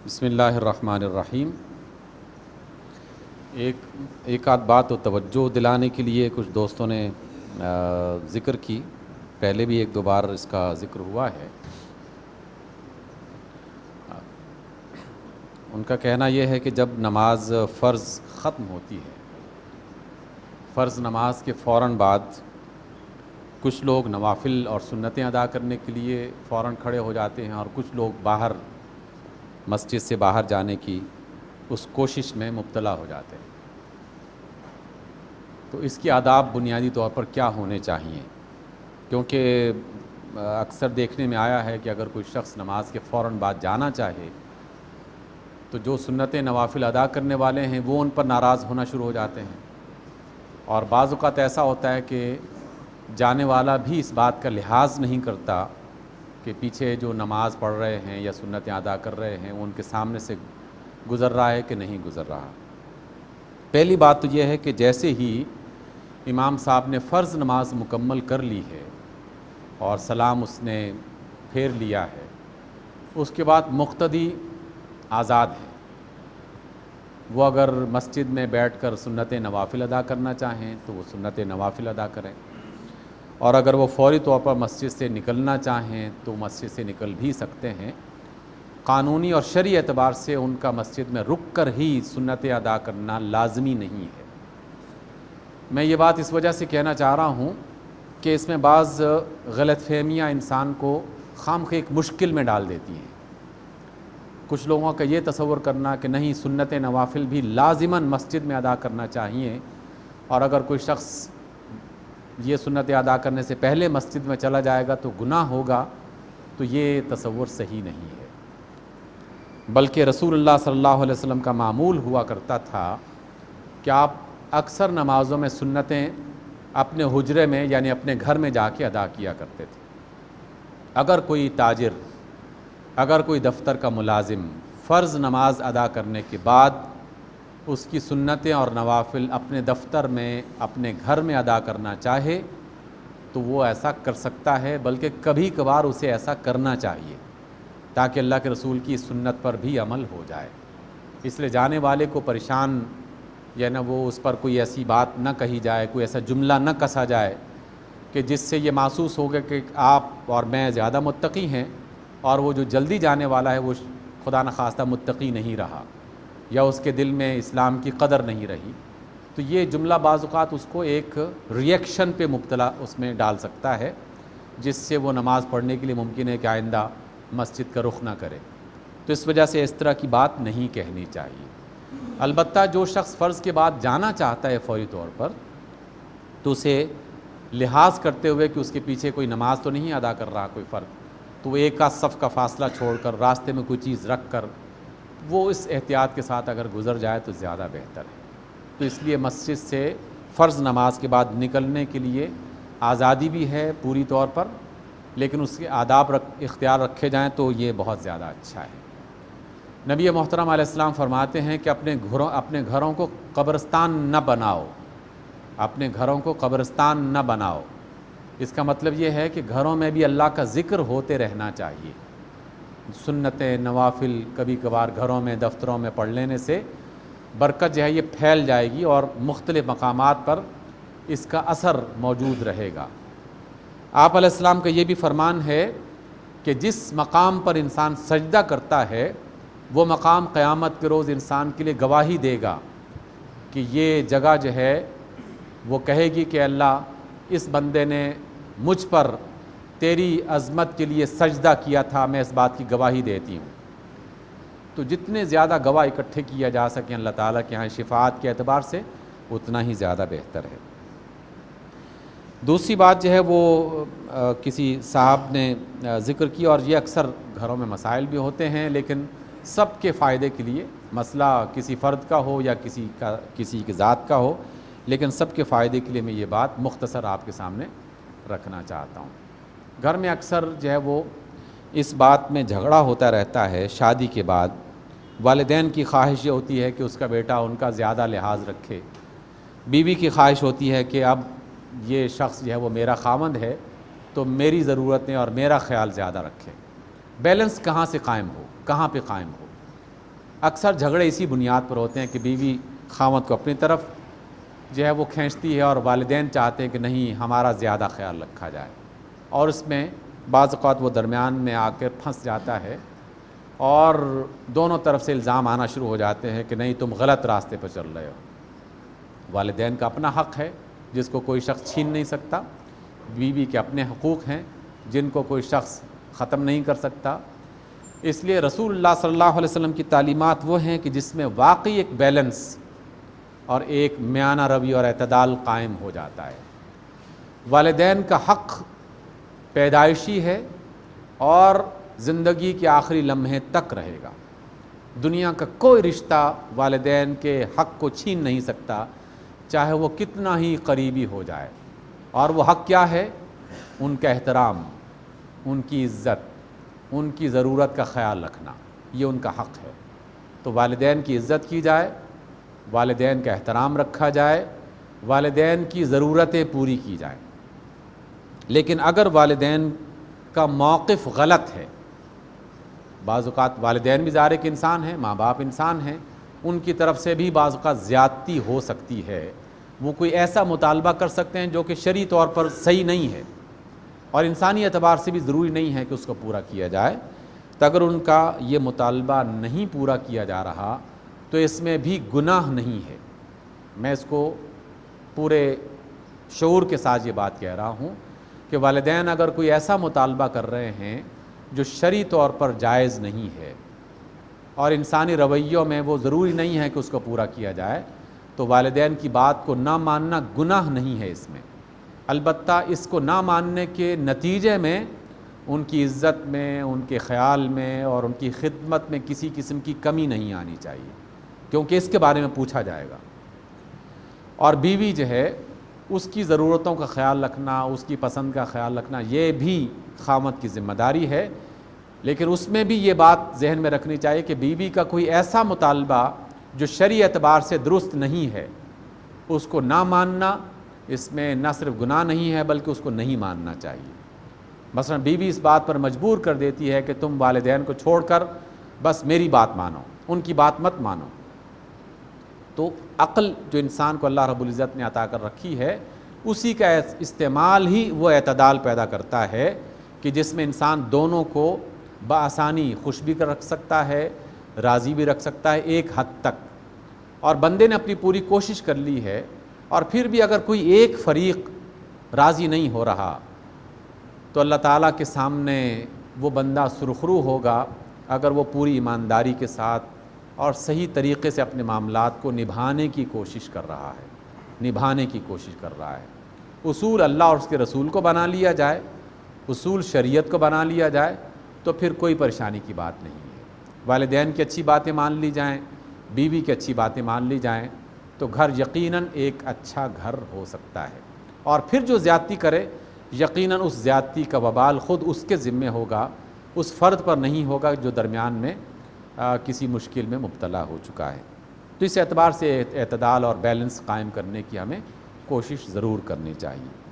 بسم اللہ الرحمن الرحیم۔ ایک آدھ بات و توجہ دلانے کے لیے کچھ دوستوں نے ذکر کی، پہلے بھی ایک دو بار اس کا ذکر ہوا ہے۔ ان کا کہنا یہ ہے کہ جب نماز فرض ختم ہوتی ہے، فرض نماز کے فوراً بعد کچھ لوگ نوافل اور سنتیں ادا کرنے کے لیے فوراً کھڑے ہو جاتے ہیں، اور کچھ لوگ باہر مسجد سے باہر جانے کی اس کوشش میں مبتلا ہو جاتے ہیں۔ تو اس کی آداب بنیادی طور پر کیا ہونے چاہیے؟ کیونکہ اکثر دیکھنے میں آیا ہے کہ اگر کوئی شخص نماز کے فوراً بعد جانا چاہے تو جو سنتیں نوافل ادا کرنے والے ہیں وہ ان پر ناراض ہونا شروع ہو جاتے ہیں، اور بعض اوقات ایسا ہوتا ہے کہ جانے والا بھی اس بات کا لحاظ نہیں کرتا کہ پیچھے جو نماز پڑھ رہے ہیں یا سنتیں ادا کر رہے ہیں وہ ان کے سامنے سے گزر رہا ہے کہ نہیں گزر رہا۔ پہلی بات تو یہ ہے کہ جیسے ہی امام صاحب نے فرض نماز مکمل کر لی ہے اور سلام اس نے پھیر لیا ہے، اس کے بعد مقتدی آزاد ہے۔ وہ اگر مسجد میں بیٹھ کر سنت نوافل ادا کرنا چاہیں تو وہ سنت نوافل ادا کریں، اور اگر وہ فوری طور پر مسجد سے نکلنا چاہیں تو مسجد سے نکل بھی سکتے ہیں۔ قانونی اور شرعی اعتبار سے ان کا مسجد میں رک کر ہی سنتیں ادا کرنا لازمی نہیں ہے۔ میں یہ بات اس وجہ سے کہنا چاہ رہا ہوں کہ اس میں بعض غلط فہمیاں انسان کو خامخواہ ایک مشکل میں ڈال دیتی ہیں۔ کچھ لوگوں کا یہ تصور کرنا کہ نہیں، سنت نوافل بھی لازماً مسجد میں ادا کرنا چاہیے، اور اگر کوئی شخص یہ سنت ادا کرنے سے پہلے مسجد میں چلا جائے گا تو گناہ ہوگا، تو یہ تصور صحیح نہیں ہے۔ بلکہ رسول اللہ صلی اللہ علیہ وسلم کا معمول ہوا کرتا تھا کہ آپ اکثر نمازوں میں سنتیں اپنے حجرے میں یعنی اپنے گھر میں جا کے ادا کیا کرتے تھے۔ اگر کوئی تاجر، اگر کوئی دفتر کا ملازم فرض نماز ادا کرنے کے بعد اس کی سنتیں اور نوافل اپنے دفتر میں، اپنے گھر میں ادا کرنا چاہے تو وہ ایسا کر سکتا ہے، بلکہ کبھی کبھار اسے ایسا کرنا چاہیے تاکہ اللہ کے رسول کی سنت پر بھی عمل ہو جائے۔ اس لیے جانے والے کو پریشان یا وہ اس پر کوئی ایسی بات نہ کہی جائے، کوئی ایسا جملہ نہ کسا جائے کہ جس سے یہ محسوس ہوگا کہ آپ اور میں زیادہ متقی ہیں، اور وہ جو جلدی جانے والا ہے وہ خدا نخواستہ متقی نہیں رہا، یا اس کے دل میں اسلام کی قدر نہیں رہی۔ تو یہ جملہ بعض اوقات اس کو ایک ریئیکشن پہ مبتلا اس میں ڈال سکتا ہے، جس سے وہ نماز پڑھنے کے لیے ممکن ہے کہ آئندہ مسجد کا رخ نہ کرے۔ تو اس وجہ سے اس طرح کی بات نہیں کہنی چاہیے۔ البتہ جو شخص فرض کے بعد جانا چاہتا ہے فوری طور پر، تو اسے لحاظ کرتے ہوئے کہ اس کے پیچھے کوئی نماز تو نہیں ادا کر رہا کوئی فرد، تو وہ ایک آدھ صف کا فاصلہ چھوڑ کر راستے میں کوئی چیز رکھ کر وہ اس احتیاط کے ساتھ اگر گزر جائے تو زیادہ بہتر ہے۔ تو اس لیے مسجد سے فرض نماز کے بعد نکلنے کے لیے آزادی بھی ہے پوری طور پر، لیکن اس کے آداب اختیار رکھے جائیں تو یہ بہت زیادہ اچھا ہے۔ نبی محترم علیہ السلام فرماتے ہیں کہ اپنے گھروں کو قبرستان نہ بناؤ، اپنے گھروں کو قبرستان نہ بناؤ۔ اس کا مطلب یہ ہے کہ گھروں میں بھی اللہ کا ذکر ہوتے رہنا چاہیے۔ سنتیں نوافل کبھی کبھار گھروں میں، دفتروں میں پڑھ لینے سے برکت جو ہے یہ پھیل جائے گی، اور مختلف مقامات پر اس کا اثر موجود رہے گا۔ آپ علیہ السلام کا یہ بھی فرمان ہے کہ جس مقام پر انسان سجدہ کرتا ہے وہ مقام قیامت کے روز انسان کے لیے گواہی دے گا کہ یہ جگہ جو ہے وہ کہے گی کہ اللہ، اس بندے نے مجھ پر تیری عظمت کے لیے سجدہ کیا تھا، میں اس بات کی گواہی دیتی ہوں۔ تو جتنے زیادہ گواہ اکٹھے کیا جا سکیں اللہ تعالیٰ کے ہاں شفاعت کے اعتبار سے، اتنا ہی زیادہ بہتر ہے۔ دوسری بات جو ہے وہ کسی صاحب نے ذکر کی، اور یہ اکثر گھروں میں مسائل بھی ہوتے ہیں، لیکن سب کے فائدے کے لیے، مسئلہ کسی فرد کا ہو یا کسی کی ذات کا ہو، لیکن سب کے فائدے کے لیے میں یہ بات مختصر آپ کے سامنے رکھنا چاہتا ہوں۔ گھر میں اکثر جو ہے وہ اس بات میں جھگڑا ہوتا رہتا ہے، شادی کے بعد والدین کی خواہش یہ ہوتی ہے کہ اس کا بیٹا ان کا زیادہ لحاظ رکھے، بیوی کی خواہش ہوتی ہے کہ اب یہ شخص جو ہے وہ میرا خاوند ہے تو میری ضرورتیں اور میرا خیال زیادہ رکھے۔ بیلنس کہاں سے قائم ہو، کہاں پہ قائم ہو؟ اکثر جھگڑے اسی بنیاد پر ہوتے ہیں کہ بیوی خاوند کو اپنی طرف جو ہے وہ کھینچتی ہے اور والدین چاہتے ہیں کہ نہیں ہمارا زیادہ خیال رکھا جائے، اور اس میں بعض اوقات وہ درمیان میں آ کر پھنس جاتا ہے اور دونوں طرف سے الزام آنا شروع ہو جاتے ہیں کہ نہیں تم غلط راستے پر چل رہے ہو۔ والدین کا اپنا حق ہے جس کو کوئی شخص چھین نہیں سکتا، بیوی کے اپنے حقوق ہیں جن کو کوئی شخص ختم نہیں کر سکتا۔ اس لیے رسول اللہ صلی اللہ علیہ وسلم کی تعلیمات وہ ہیں کہ جس میں واقعی ایک بیلنس اور ایک میانہ روی اور اعتدال قائم ہو جاتا ہے۔ والدین کا حق پیدائشی ہے اور زندگی کے آخری لمحے تک رہے گا۔ دنیا کا کوئی رشتہ والدین کے حق کو چھین نہیں سکتا، چاہے وہ کتنا ہی قریبی ہو جائے۔ اور وہ حق کیا ہے؟ ان کا احترام، ان کی عزت، ان کی ضرورت کا خیال رکھنا، یہ ان کا حق ہے۔ تو والدین کی عزت کی جائے، والدین کا احترام رکھا جائے، والدین کی ضرورتیں پوری کی جائیں۔ لیکن اگر والدین کا موقف غلط ہے، بعض اوقات والدین بھی ظاہر کہ انسان ہیں، ماں باپ انسان ہیں، ان کی طرف سے بھی بعض اوقات زیادتی ہو سکتی ہے، وہ کوئی ایسا مطالبہ کر سکتے ہیں جو کہ شرعی طور پر صحیح نہیں ہے اور انسانی اعتبار سے بھی ضروری نہیں ہے کہ اس کو پورا کیا جائے۔ تو اگر ان کا یہ مطالبہ نہیں پورا کیا جا رہا تو اس میں بھی گناہ نہیں ہے۔ میں اس کو پورے شعور کے ساتھ یہ بات کہہ رہا ہوں کہ والدین اگر کوئی ایسا مطالبہ کر رہے ہیں جو شرعی طور پر جائز نہیں ہے اور انسانی رویوں میں وہ ضروری نہیں ہے کہ اس کو پورا کیا جائے، تو والدین کی بات کو نہ ماننا گناہ نہیں ہے اس میں۔ البتہ اس کو نہ ماننے کے نتیجے میں ان کی عزت میں، ان کے خیال میں اور ان کی خدمت میں کسی قسم کی کمی نہیں آنی چاہیے، کیونکہ اس کے بارے میں پوچھا جائے گا۔ اور بیوی جو ہے اس کی ضرورتوں کا خیال رکھنا، اس کی پسند کا خیال رکھنا، یہ بھی خاوند کی ذمہ داری ہے۔ لیکن اس میں بھی یہ بات ذہن میں رکھنی چاہیے کہ بیوی کا کوئی ایسا مطالبہ جو شرعی اعتبار سے درست نہیں ہے، اس کو نہ ماننا، اس میں نہ صرف گناہ نہیں ہے بلکہ اس کو نہیں ماننا چاہیے۔ مثلا بیوی اس بات پر مجبور کر دیتی ہے کہ تم والدین کو چھوڑ کر بس میری بات مانو، ان کی بات مت مانو، تو عقل جو انسان کو اللہ رب العزت نے عطا کر رکھی ہے، اسی کا استعمال ہی وہ اعتدال پیدا کرتا ہے کہ جس میں انسان دونوں کو بآسانی خوش بھی کر رکھ سکتا ہے، راضی بھی رکھ سکتا ہے ایک حد تک۔ اور بندے نے اپنی پوری کوشش کر لی ہے اور پھر بھی اگر کوئی ایک فریق راضی نہیں ہو رہا تو اللہ تعالیٰ کے سامنے وہ بندہ سرخرو ہوگا اگر وہ پوری ایمانداری کے ساتھ اور صحیح طریقے سے اپنے معاملات کو نبھانے کی کوشش کر رہا ہے۔ اصول اللہ اور اس کے رسول کو بنا لیا جائے، اصول شریعت کو بنا لیا جائے تو پھر کوئی پریشانی کی بات نہیں ہے۔ والدین کی اچھی باتیں مان لی جائیں، بیوی کی اچھی باتیں مان لی جائیں تو گھر یقیناً ایک اچھا گھر ہو سکتا ہے۔ اور پھر جو زیادتی کرے یقیناً اس زیادتی کا وبال خود اس کے ذمے ہوگا، اس فرد پر نہیں ہوگا جو درمیان میں کسی مشکل میں مبتلا ہو چکا ہے۔ تو اس اعتبار سے اعتدال اور بیلنس قائم کرنے کی ہمیں کوشش ضرور کرنی چاہیے۔